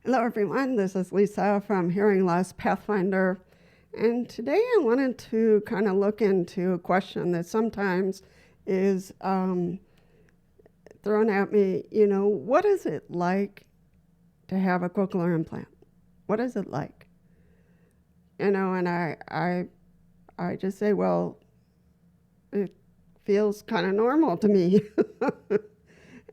Hello, everyone. This is Lisa from Hearing Loss Pathfinder. And today I wanted to kind of look into a question that sometimes is thrown at me. What is it like to have a cochlear implant? What is it like? And I just say, well, it feels kind of normal to me.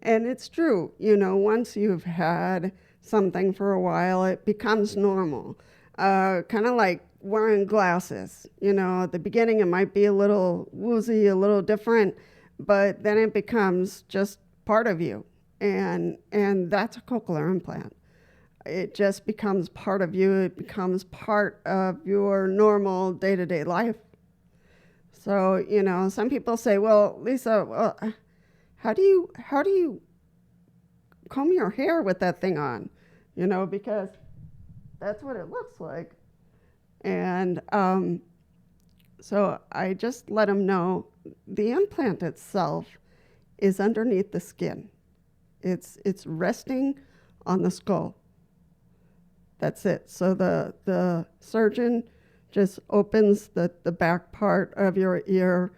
And it's true. Once you've had something for a while, it becomes normal. Kind of like wearing glasses. At the beginning it might be a little woozy, a little different, but then it becomes just part of you. And that's a cochlear implant. It just becomes part of you. It becomes part of your normal day-to-day life. So, some people say, well, Lisa, how do you comb your hair with that thing on? Because that's what it looks like. And so I just let them know the implant itself is underneath the skin. It's resting on the skull. That's it. So the surgeon just opens the back part of your ear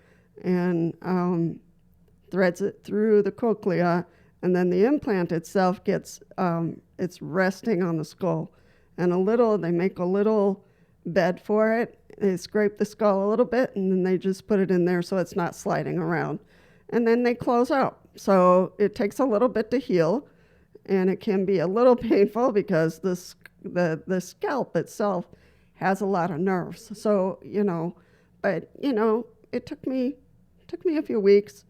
and threads it through the cochlea, and then the implant itself gets, it's resting on the skull. And they make a little bed for it. They scrape the skull a little bit, and then they just put it in there so it's not sliding around. And then they close out. So it takes a little bit to heal, and it can be a little painful because the scalp itself has a lot of nerves. So, but, it took me a few weeks.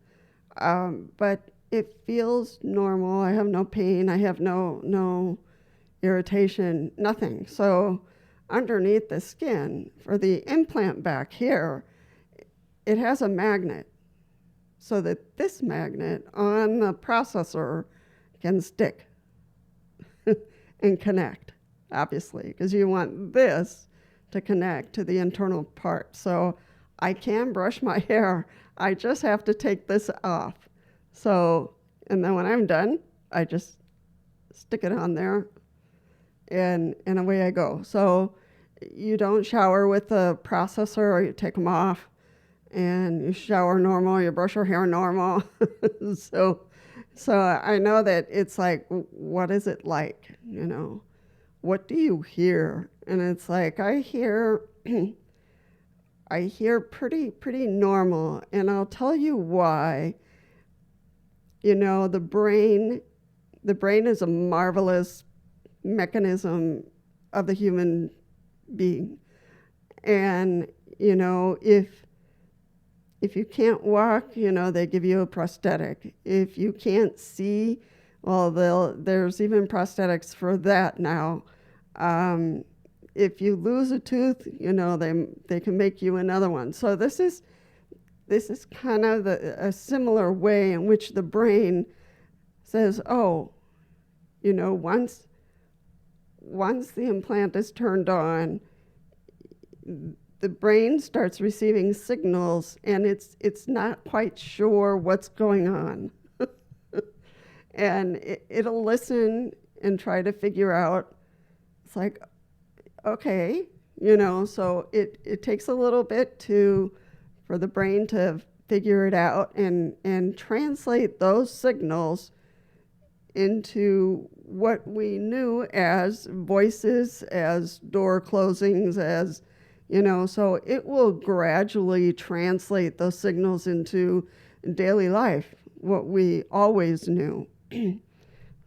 But it feels normal. I have no pain. I have no irritation, nothing. So underneath the skin, for the implant back here, it has a magnet so that this magnet on the processor can stick and connect, obviously, because you want this to connect to the internal part. So I can brush my hair. I just have to take this off. So, and then when I'm done, I just stick it on there and away I go. So you don't shower with the processor, or you take them off, and you shower normal, you brush your hair normal. So I know that it's like, what is it like? What do you hear? And it's like, I hear pretty normal, and I'll tell you why. The brain is a marvelous mechanism of the human being. And, if you can't walk, they give you a prosthetic. If you can't see, well, there's even prosthetics for that now. If you lose a tooth, they can make you another one. So this is kind of a similar way in which the brain says, oh, once the implant is turned on, the brain starts receiving signals, and it's not quite sure what's going on. And it'll listen and try to figure out. It's like, okay, so it takes a little bit for the brain to figure it out and translate those signals into what we knew as voices, as door closings, as, so it will gradually translate those signals into daily life, what we always knew.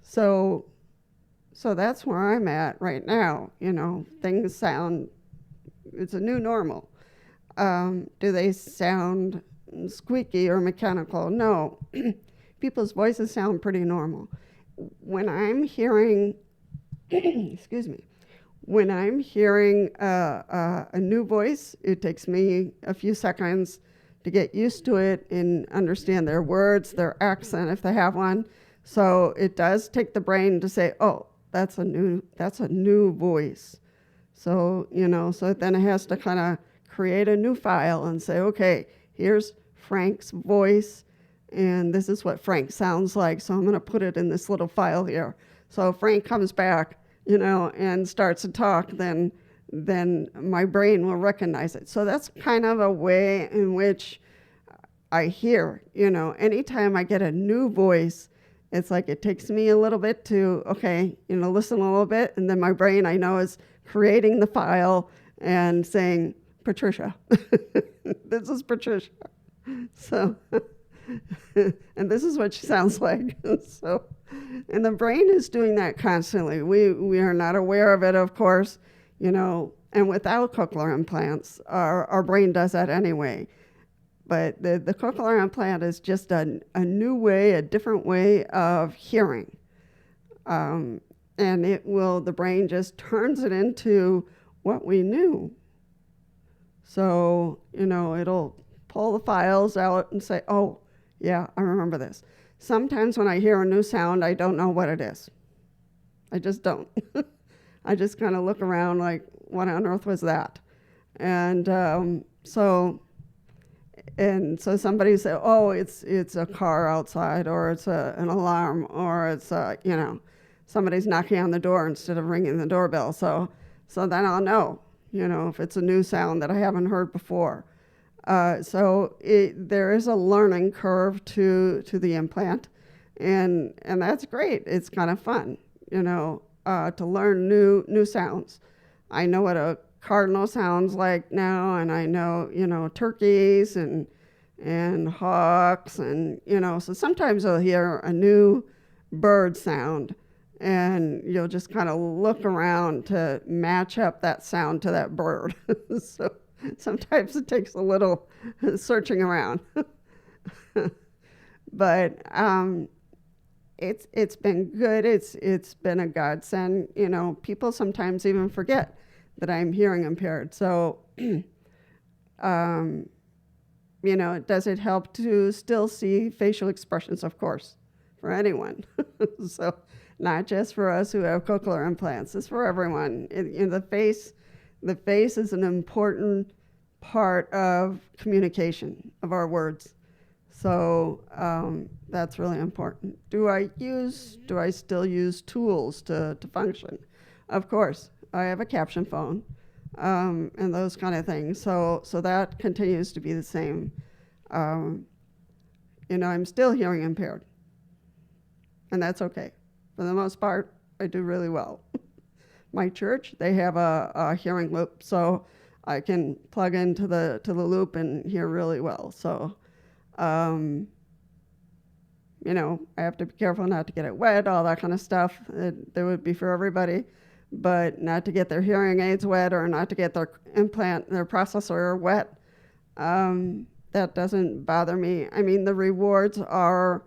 So that's where I'm at right now. Things sound, it's a new normal. Do they sound squeaky or mechanical? No. People's voices sound pretty normal. When I'm hearing, excuse me, when I'm hearing a new voice, it takes me a few seconds to get used to it and understand their words, their accent, if they have one. So it does take the brain to say, oh, that's a new voice. So, so then it has to kind of create a new file and say, okay, here's Frank's voice, and this is what Frank sounds like, so I'm going to put it in this little file here. So Frank comes back, and starts to talk, then my brain will recognize it. So that's kind of a way in which I hear, anytime I get a new voice, it's like it takes me a little bit to, okay, listen a little bit. And then my brain, I know, is creating the file and saying, Patricia, this is Patricia. So, and this is what she sounds like. So, and the brain is doing that constantly. We are not aware of it, of course, and without cochlear implants, our brain does that anyway. But the cochlear implant is just a new way, a different way of hearing. And the brain just turns it into what we knew. So, it'll pull the files out and say, oh, yeah, I remember this. Sometimes when I hear a new sound, I don't know what it is. I just don't. I just kind of look around like, what on earth was that? And so somebody say, oh, it's a car outside, or it's an alarm, or it's somebody's knocking on the door instead of ringing the doorbell. So then I'll know, if it's a new sound that I haven't heard before. So there is a learning curve to the implant, and that's great. It's kind of fun, to learn new sounds. I know what a cardinal sounds like now, and I know, turkeys and hawks, and, so sometimes I'll hear a new bird sound, and you'll just kind of look around to match up that sound to that bird. So sometimes it takes a little searching around. But it's been good. It's been a godsend. People sometimes even forget that I'm hearing impaired. So, does it help to still see facial expressions? Of course, for anyone. So, not just for us who have cochlear implants. It's for everyone. The face is an important part of communication of our words. So that's really important. Do I still use tools to function? Of course. I have a caption phone, and those kind of things. So that continues to be the same. I'm still hearing impaired, and that's okay. For the most part, I do really well. My church, they have a hearing loop, so I can plug into the loop and hear really well. So, I have to be careful not to get it wet, all that kind of stuff. That would be for everybody. But not to get their hearing aids wet, or not to get their processor wet. That doesn't bother me. I mean, the rewards are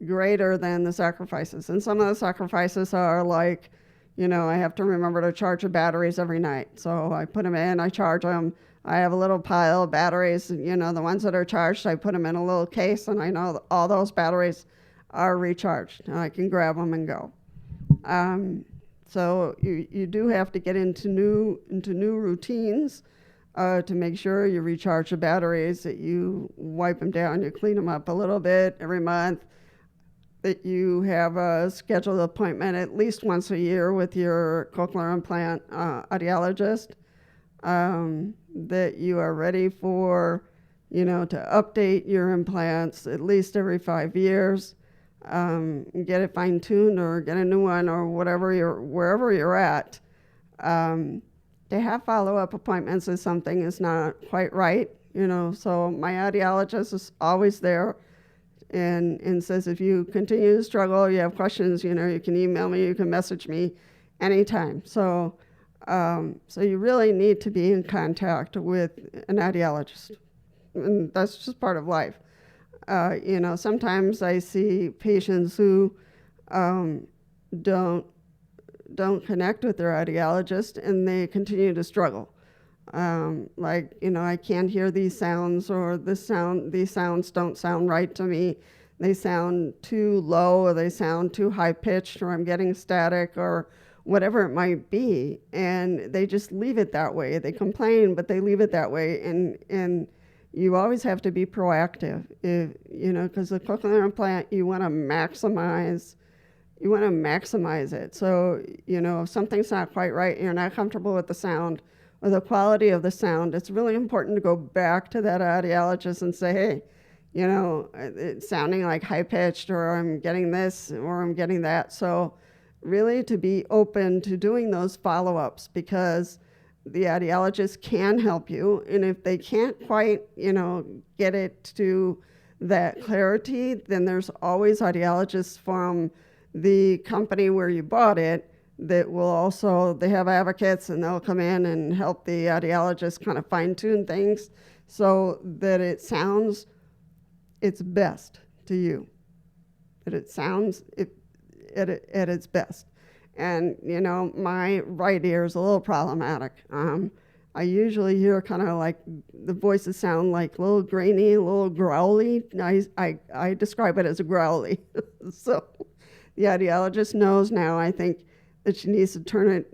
greater than the sacrifices. And some of the sacrifices are like, I have to remember to charge the batteries every night. So I put them in, I charge them. I have a little pile of batteries, the ones that are charged, I put them in a little case, and I know all those batteries are recharged. And I can grab them and go. So you do have to get into new routines to make sure you recharge the batteries, that you wipe them down, you clean them up a little bit every month, that you have a scheduled appointment at least once a year with your cochlear implant audiologist, that you are ready for, to update your implants at least every 5 years. Get it fine-tuned or get a new one, or wherever you're at. To have follow-up appointments if something is not quite right, so my audiologist is always there and says, if you continue to struggle, you have questions, you can email me, you can message me anytime. So you really need to be in contact with an audiologist, and that's just part of life. Sometimes I see patients who don't connect with their audiologist, and they continue to struggle. I can't hear these sounds, or these sounds don't sound right to me. They sound too low, or they sound too high pitched, or I'm getting static, or whatever it might be. And they just leave it that way. They complain, but they leave it that way. And you always have to be proactive, because the cochlear implant, you want to maximize you want to maximize it. So, if something's not quite right and you're not comfortable with the sound or the quality of the sound, it's really important to go back to that audiologist and say, hey, it's sounding like high pitched, or I'm getting this, or I'm getting that. So really to be open to doing those follow-ups, because the audiologist can help you. And if they can't quite, get it to that clarity, then there's always audiologists from the company where you bought it that will also, they have advocates and they'll come in and help the audiologist kind of fine tune things so that it sounds its best to you, that it sounds at its best. And, my right ear is a little problematic. I usually hear kind of like the voices sound like a little grainy, a little growly. I describe it as a growly. So the audiologist knows now, I think, that she needs to turn it,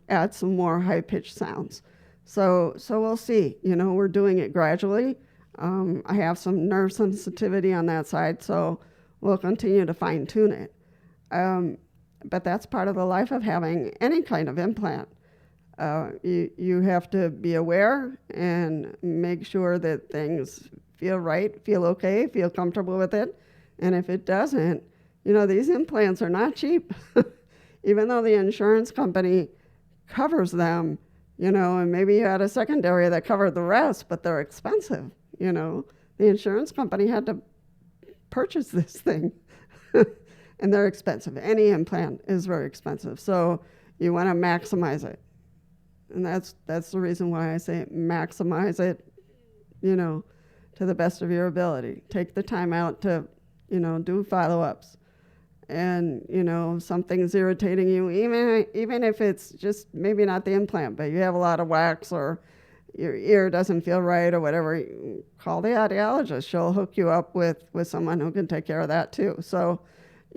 add some more high-pitched sounds. So we'll see. We're doing it gradually. I have some nerve sensitivity on that side, so we'll continue to fine-tune it. But that's part of the life of having any kind of implant. You have to be aware and make sure that things feel right, feel okay, feel comfortable with it. And if it doesn't, these implants are not cheap. Even though the insurance company covers them, and maybe you had a secondary that covered the rest, but they're expensive. The insurance company had to purchase this thing. And they're expensive. Any implant is very expensive. So you want to maximize it. And that's the reason why I say maximize it, to the best of your ability. Take the time out to, do follow-ups. And, if something's irritating you, even if it's just maybe not the implant, but you have a lot of wax or your ear doesn't feel right or whatever, call the audiologist. She'll hook you up with someone who can take care of that too. So,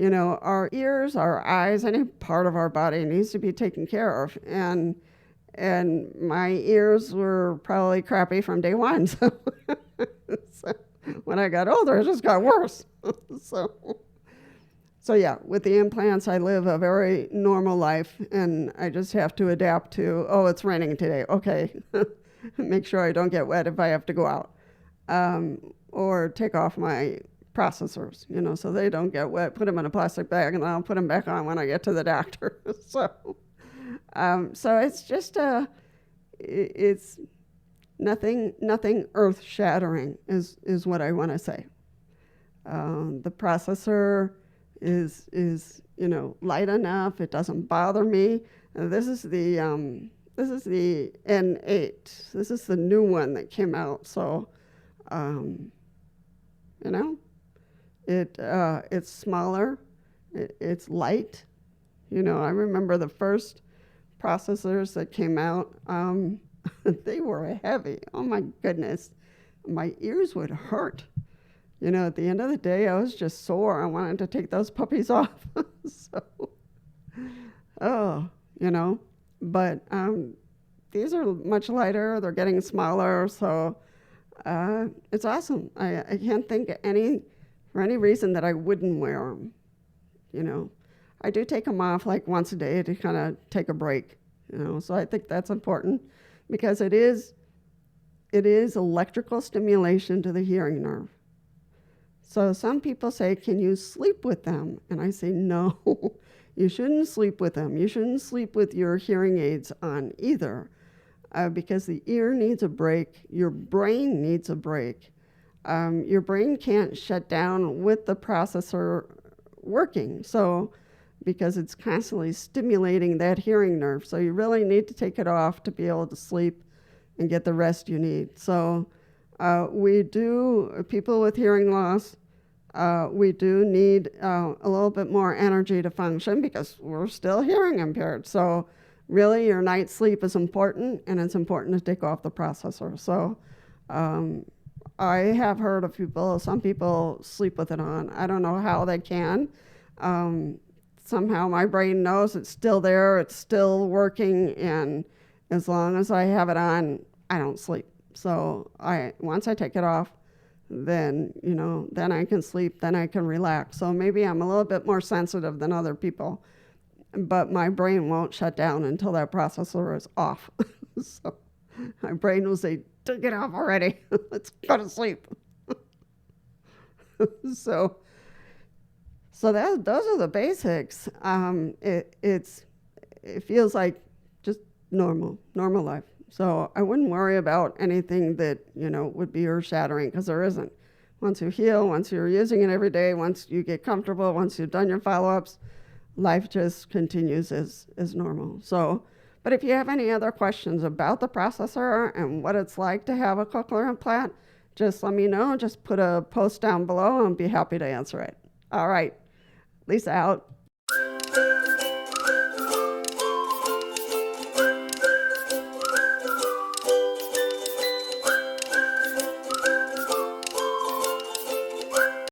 our ears, our eyes, any part of our body needs to be taken care of. And my ears were probably crappy from day one. So, so when I got older, it just got worse. So yeah, with the implants, I live a very normal life, and I just have to adapt to, oh, it's raining today. Okay, make sure I don't get wet if I have to go out. Or take off my processors, so they don't get wet, put them in a plastic bag, and then I'll put them back on when I get to the doctor. So it's just, it's nothing earth-shattering is what I want to say. The processor is light enough. It doesn't bother me. This is the N8. This is the new one that came out. So, it's smaller. It's light. I remember the first processors that came out. They were heavy. Oh my goodness, my ears would hurt. At the end of the day, I was just sore. I wanted to take those puppies off. But these are much lighter. They're getting smaller, so it's awesome. I can't think for any reason that I wouldn't wear them. I do take them off like once a day to kind of take a break. So I think that's important because it is electrical stimulation to the hearing nerve. So some people say, can you sleep with them? And I say, no, you shouldn't sleep with them. You shouldn't sleep with your hearing aids on either, because the ear needs a break. Your brain needs a break. Your brain can't shut down with the processor working, so because it's constantly stimulating that hearing nerve. So you really need to take it off to be able to sleep and get the rest you need. So people with hearing loss, we do need a little bit more energy to function because we're still hearing impaired. So really your night's sleep is important, and it's important to take off the processor. So I have heard of some people sleep with it on. I don't know how they can. Somehow my brain knows it's still there, it's still working, and as long as I have it on, I don't sleep. So once I take it off, then, then I can sleep, then I can relax. So maybe I'm a little bit more sensitive than other people, but my brain won't shut down until that processor is off. So my brain will say, get off already. Let's go to sleep. So those are the basics. It feels like just normal life. So I wouldn't worry about anything that, would be earth-shattering, because there isn't. Once you heal, once you're using it every day, once you get comfortable, once you've done your follow-ups, life just continues as normal. So, but if you have any other questions about the processor and what it's like to have a cochlear implant, just let me know. Just put a post down below and I'll be happy to answer it. All right. Lisa out.